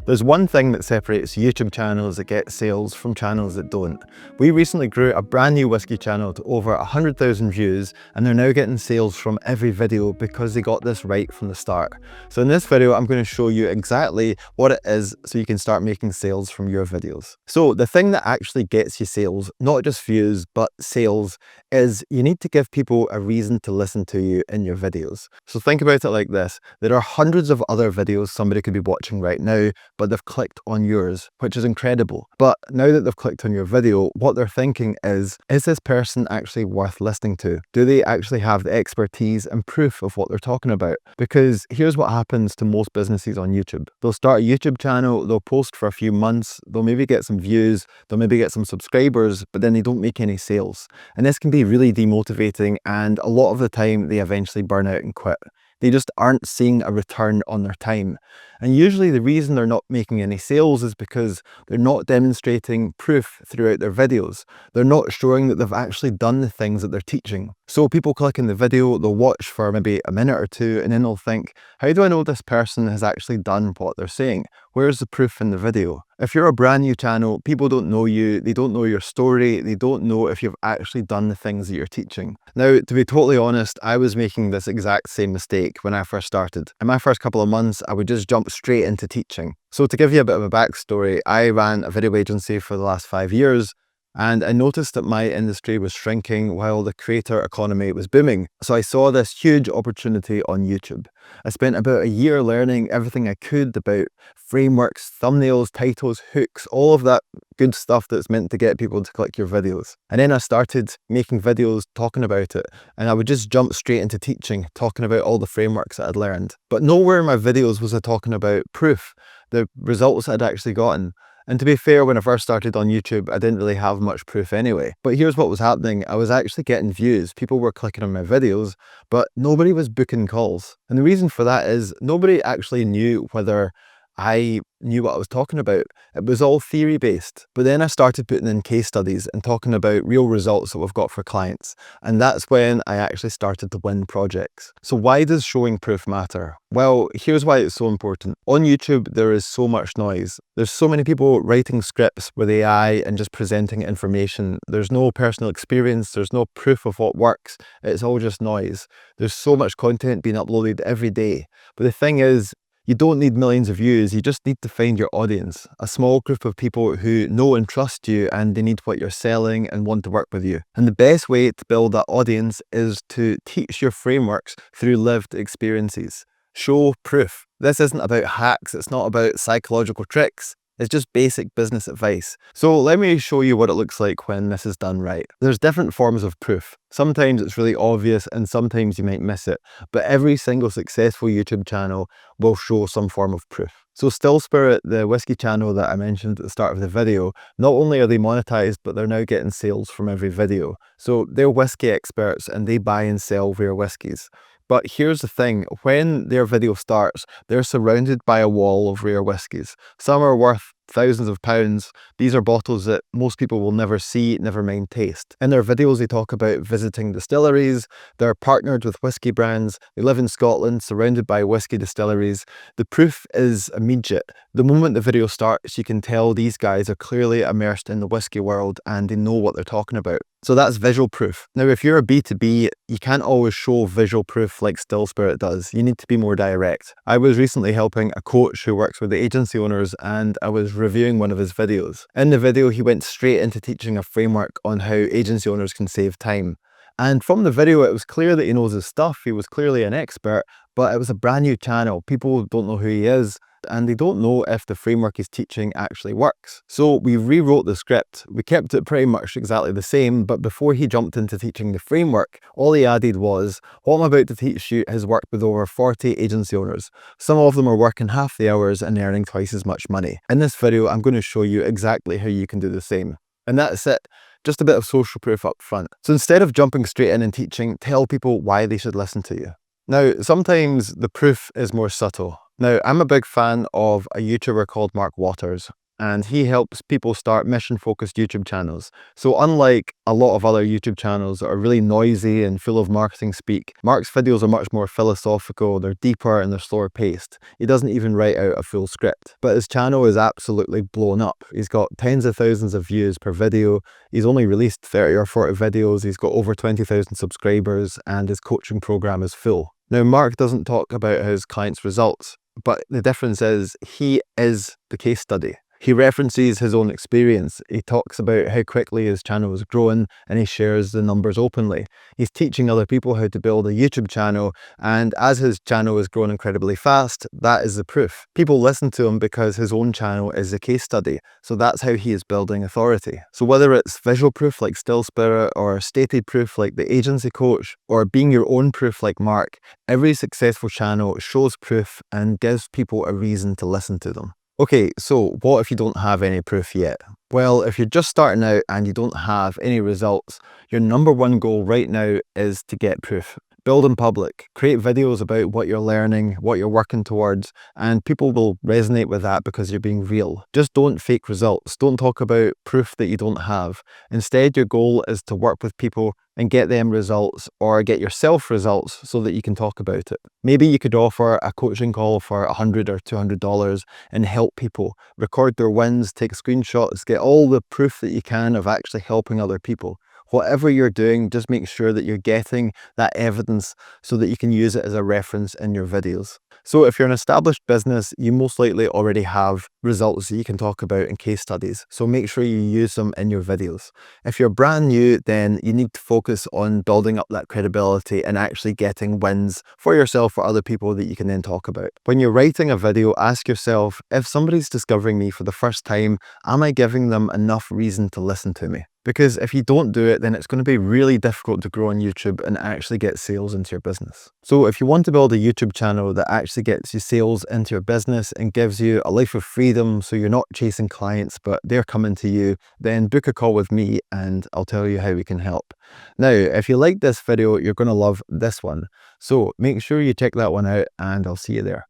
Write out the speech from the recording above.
There's one thing that separates YouTube channels that get sales from channels that don't. We recently grew a brand new whiskey channel to over 100,000 views, and they're now getting sales from every video because they got this right from the start. So in this video, I'm going to show you exactly what it is so you can start making sales from your videos. So the thing that actually gets you sales, not just views, but sales, is you need to give people a reason to listen to you in your videos. So think about it like this. There are hundreds of other videos somebody could be watching right now, but they've clicked on yours, which is incredible. But now that they've clicked on your video, what they're thinking is this person actually worth listening to? Do they actually have the expertise and proof of what they're talking about? Because here's what happens to most businesses on YouTube. They'll start a YouTube channel, they'll post for a few months, they'll maybe get some views, they'll maybe get some subscribers, but then they don't make any sales. And this can be really demotivating, and a lot of the time they eventually burn out and quit. They just aren't seeing a return on their time. And usually the reason they're not making any sales is because they're not demonstrating proof throughout their videos. They're not showing that they've actually done the things that they're teaching. So people click in the video, they'll watch for maybe a minute or two, and then they'll think, how do I know this person has actually done what they're saying? Where's the proof in the video? If you're a brand new channel, people don't know you, they don't know your story, they don't know if you've actually done the things that you're teaching. Now, to be totally honest, I was making this exact same mistake when I first started. In my first couple of months, I would just jump straight into teaching. So to give you a bit of a backstory, I ran a video agency for the last 5 years, and I noticed that my industry was shrinking while the creator economy was booming. So I saw this huge opportunity on YouTube. I spent about a year learning everything I could about frameworks, thumbnails, titles, hooks, all of that good stuff that's meant to get people to click your videos. And then I started making videos talking about it, and I would just jump straight into teaching, talking about all the frameworks that I'd learned. But nowhere in my videos was I talking about proof, the results I'd actually gotten. And to be fair, when I first started on YouTube, I didn't really have much proof anyway. But here's what was happening. I was actually getting views. People were clicking on my videos, but nobody was booking calls. And the reason for that is nobody actually knew whether I knew what I was talking about. It was all theory based. But then I started putting in case studies and talking about real results that we've got for clients. And that's when I actually started to win projects. So why does showing proof matter? Well, here's why it's so important. On YouTube, there is so much noise. There's so many people writing scripts with AI and just presenting information. There's no personal experience. There's no proof of what works. It's all just noise. There's so much content being uploaded every day. But the thing is, you don't need millions of views, you just need to find your audience, a small group of people who know and trust you and they need what you're selling and want to work with you. And the best way to build that audience is to teach your frameworks through lived experiences. Show proof. This isn't about hacks, it's not about psychological tricks. It's just basic business advice. So let me show you what it looks like when this is done right. There's different forms of proof. Sometimes it's really obvious and sometimes you might miss it, but every single successful YouTube channel will show some form of proof. So Still Spirit, the whiskey channel that I mentioned at the start of the video, not only are they monetized, but they're now getting sales from every video. So they're whiskey experts and they buy and sell rare whiskies. But here's the thing, when their video starts, they're surrounded by a wall of rare whiskies. Some are worth thousands of pounds. These are bottles that most people will never see, never mind taste. In their videos, they talk about visiting distilleries. They're partnered with whiskey brands. They live in Scotland, surrounded by whiskey distilleries. The proof is immediate. The moment the video starts, you can tell these guys are clearly immersed in the whiskey world and they know what they're talking about. So that's visual proof. Now, if you're a B2B, you can't always show visual proof like Still Spirit does. You need to be more direct. I was recently helping a coach who works with the agency owners, and I was reviewing one of his videos. In the video, he went straight into teaching a framework on how agency owners can save time. And from the video, it was clear that he knows his stuff. He was clearly an expert, but it was a brand new channel. People don't know who he is, and they don't know if the framework he's teaching actually works. So we rewrote the script. We kept it pretty much exactly the same, but before he jumped into teaching the framework, all he added was, what I'm about to teach you has worked with over 40 agency owners. Some of them are working half the hours and earning twice as much money. In this video, I'm going to show you exactly how you can do the same. And that's it. Just a bit of social proof up front. So instead of jumping straight in and teaching, tell people why they should listen to you. Now, sometimes the proof is more subtle. Now, I'm a big fan of a YouTuber called Mark Waters. and he helps people start mission-focused YouTube channels. So unlike a lot of other YouTube channels that are really noisy and full of marketing speak, Mark's videos are much more philosophical, they're deeper and they're slower paced. He doesn't even write out a full script. But his channel is absolutely blown up. He's got tens of thousands of views per video. He's only released 30 or 40 videos. He's got over 20,000 subscribers and his coaching program is full. Now, Mark doesn't talk about his clients' results, but the difference is he is the case study. He references his own experience. He talks about how quickly his channel is growing and he shares the numbers openly. He's teaching other people how to build a YouTube channel, and as his channel is growing incredibly fast, that is the proof. People listen to him because his own channel is a case study. So that's how he is building authority. So whether it's visual proof like Still Spirit, or stated proof like the agency coach, or being your own proof like Mark, every successful channel shows proof and gives people a reason to listen to them. Okay, so what if you don't have any proof yet? Well, if you're just starting out and you don't have any results, your number one goal right now is to get proof. Build in public, create videos about what you're learning, what you're working towards, and people will resonate with that because you're being real. Just don't fake results. Don't talk about proof that you don't have. Instead, your goal is to work with people and get them results, or get yourself results so that you can talk about it. Maybe you could offer a coaching call for $100 or $200 and help people, record their wins, take screenshots, get all the proof that you can of actually helping other people. Whatever you're doing, just make sure that you're getting that evidence so that you can use it as a reference in your videos. So if you're an established business, you most likely already have results that you can talk about in case studies. So make sure you use them in your videos. If you're brand new, then you need to focus on building up that credibility and actually getting wins for yourself or other people that you can then talk about. When you're writing a video, ask yourself, if somebody's discovering me for the first time, am I giving them enough reason to listen to me? Because if you don't do it, then it's going to be really difficult to grow on YouTube and actually get sales into your business. So if you want to build a YouTube channel that actually gets you sales into your business and gives you a life of freedom, so you're not chasing clients, but they're coming to you, then book a call with me and I'll tell you how we can help. Now, if you like this video, you're going to love this one. So make sure you check that one out and I'll see you there.